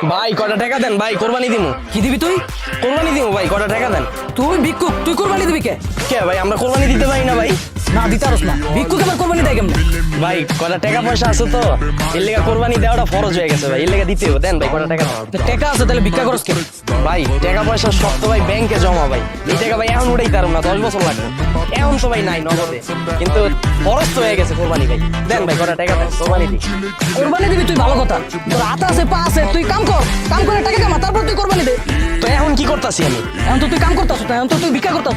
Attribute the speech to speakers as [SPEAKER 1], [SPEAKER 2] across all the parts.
[SPEAKER 1] ভাই কটা টাকা দেন ভাই, কোরবানি দিমু।
[SPEAKER 2] কি দিবি তুই?
[SPEAKER 1] কোরবানি দিমু ভাই, কটা টাকা দেন।
[SPEAKER 2] তুই ভিক্ষুক, তুই কোরবানি দিবি কে?
[SPEAKER 1] কে ভাই, আমরা কোরবানি দিতে পারি না ভাই।
[SPEAKER 2] না দিতে পারস না, ভিক্ষুক আবার কোরবানি দেয় কেমনে?
[SPEAKER 1] ভাই কটা টাকা পয়সা আছে তো, এর লেগে কোরবানি দেওয়াটা ফরজ হয়ে গেছে ভাই, এর লেগে দিতে হবে। দেন ভাই কটা টাকা দেন।
[SPEAKER 2] তো টাকা আছে তাহলে ভিক্ষা করস কে?
[SPEAKER 1] ভাই টাকা পয়সা সব তো ভাই ব্যাংকে জমা ভাই, এই টাকা ভাই এখন উঠাইতে পারবো না, 10 বছর লাগবে। এখন তো ভাই নাই নগদে, কিন্তু ফরজ তো হয়ে গেছে কোরবানি ভাই। দেন ভাই কটা টাকা দেন, কোরবানি দিই।
[SPEAKER 2] কোরবানি দিবি তুই ভালো কথা, তোর হাত আছে পা আছে, তুই কাম কর, কাম করে টাকা কামা, তারপর তুই কোরবানি দে।
[SPEAKER 1] তো এখন কি করতাছি আমি?
[SPEAKER 2] এখন তো তুই কাম করতাস না, এখন তো তুই ভিক্ষা করতাস।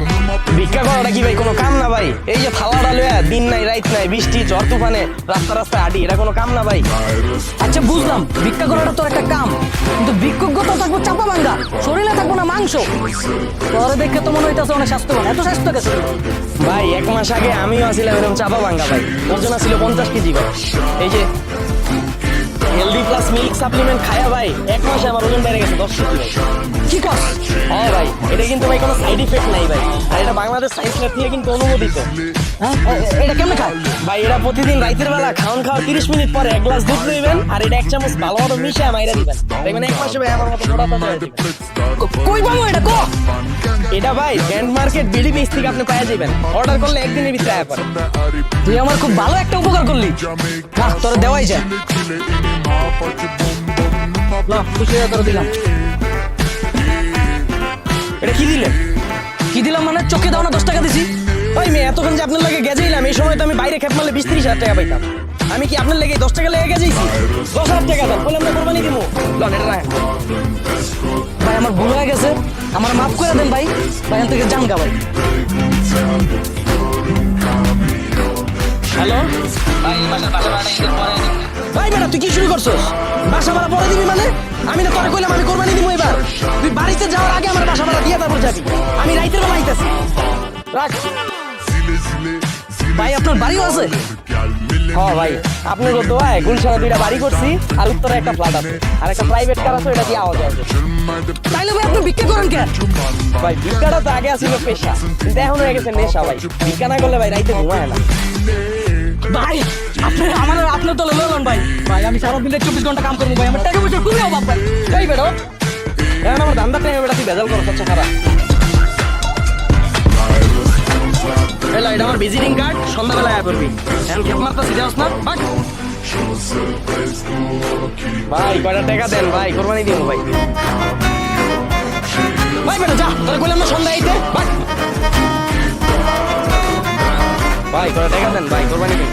[SPEAKER 1] ভিক্ষা করাটা কি ভাই কোনো কাম না ভাই? এই যে থালাটা লইয়া দিন নাই রাত নাই, বৃষ্টি ঝড় তুফানে রাস্তা রাস্তায় হাঁটি, এটা কোনো কাম না ভাই।
[SPEAKER 2] আচ্ছা বুঝলাম ভিক্ষা করাটা তোর একটা কাম, কিন্তু ভিক্ষুকতা থাকবো চাপা ভাঙ্গা, শরীরে থাকবো না মাংস। তোরে দেখে তো মনে হইতাছে অনেক স্বাস্থ্যবান, এত স্বাস্থ্য গেছে?
[SPEAKER 1] ভাই 1 মাস আগে আমিও আছিলাম এরকম চাপা ভাঙ্গা ভাই, ওজন ছিল 50 কেজি ভাই। এই যে হেলদি প্লাস মিল্ক সাপ্লিমেন্ট খায়া ভাই 1 মাসে আমার ওজন বেড়ে গেছে 10 কেজি ভাই।
[SPEAKER 2] কি কর?
[SPEAKER 1] হ্যাঁ ভাই, এটা কিন্তু ভাই কোনো সাইড ইফেক্ট নাই ভাই, আর এটা বাংলাদেশ সায়েন্স ল্যাব থেকে কিন্তু অনুমোদিত।
[SPEAKER 2] হ্যাঁ এটা কেমনে খায়?
[SPEAKER 1] ভাই এটা প্রতিদিন রাতের বেলা খাওয়ার 30 মিনিট পরে 1 গ্লাস দুধ লইবেন, আর এটা 1 চামচ ভালো মতো মিশিয়ে মাইরা দিবেন। দেখবেন 1 মাসে ভাই আমার মতো মোটা তাজা হয়ে যাবেন।
[SPEAKER 2] কই পাবো এটা ক?
[SPEAKER 1] এটা ভাই গ্র্যান্ড মার্কেট বিডি পেজ থেকে আপনি পেয়ে যাবেন, অর্ডার করলে একদিনের ভিতরে আয়া পড়ে।
[SPEAKER 2] তুই আমার খুব ভালো একটা উপকার করলি, না তোর দেওয়াই যায়। না খুশি হয়ে তোর দিলাম।
[SPEAKER 1] এটা কি দিলেন?
[SPEAKER 2] কি দিলাম মানে চোখে দাও না 10 টাকা দিছি।
[SPEAKER 1] ভাই মেয়ে এতক্ষণ যে আপনার লাগে গেজেইলাম, এই সময় তো আমি বাইরে খেপ মারলে 20-30 হাজার টাকা পাইতাম। আমি কি আপনার লেগে 10 টাকা লেগে গেছেইছি? 10,000 টাকা দেন, বলে আমরা কোরবানি দিব। লন এটা রাখেন।
[SPEAKER 2] ভাই আমার ভুল হয়ে গেছে, আমার মাফ করে দেন ভাই। ভাই এখান থেকে যান গা ভাই।
[SPEAKER 1] হ্যালো ভাই, বেটা তুই কি শুরু করছস? বাসা ভাড়া পরে দিবি মানে? আমি না তোরে কইলাম আমি কোরবানি দিব এবার। তুই বাড়িতে যাওয়ার আগে আমার বাসা ভাড়া দিয়ে তারপর যাবি। আমি রাইতের বেলা আইতাছি। রাখ।
[SPEAKER 2] ভাই আপনার বাড়িও আছে?
[SPEAKER 1] হ্যাঁ ভাই, আপনার দোয়ায় গুলশানে 2টা বাড়ি করছি, আর উত্তরে একটা ফ্ল্যাট আছে, আর একটা প্রাইভেট কার আছে, ওটা দিয়ে আওয়াজ আসবে।
[SPEAKER 2] তাইলে ভাই আপনি ভিক্ষা করেন কেন?
[SPEAKER 1] ভাই ভিক্ষাটা তো আগে ছিল পেশা, কিন্তু এখন হয়ে গেছে নেশা ভাই। ভিক্ষা না করলে ভাই রাইতে ঘুমায় না।
[SPEAKER 2] ভাই আপনার তো ললন ভাই। ভাই আমি সারা দিনে 24 ঘন্টা কাম করবো ভাই, আমার টাকা পয়সা খুবই অভাব ভাই।
[SPEAKER 1] এই বেটা এখন আমার ধান্দা টাইমে বেটা তুই ভেজাল করছ, হচ্ছে খারাপ। এলা এটা আমার ভিজিটিং কার্ড, সন্ধ্যাবেলায় আয় করবি। এখন খেপ মারতাছি, যাস না বাক। ভাই কয়টা টাকা দেন ভাই, কোরবানি দিব ভাই। ভাই বেটা যা, তোরা কইলাম না সন্ধ্যা আইতে বাক। ভাই কয়টা টাকা দেন ভাই, কোরবানি দিন।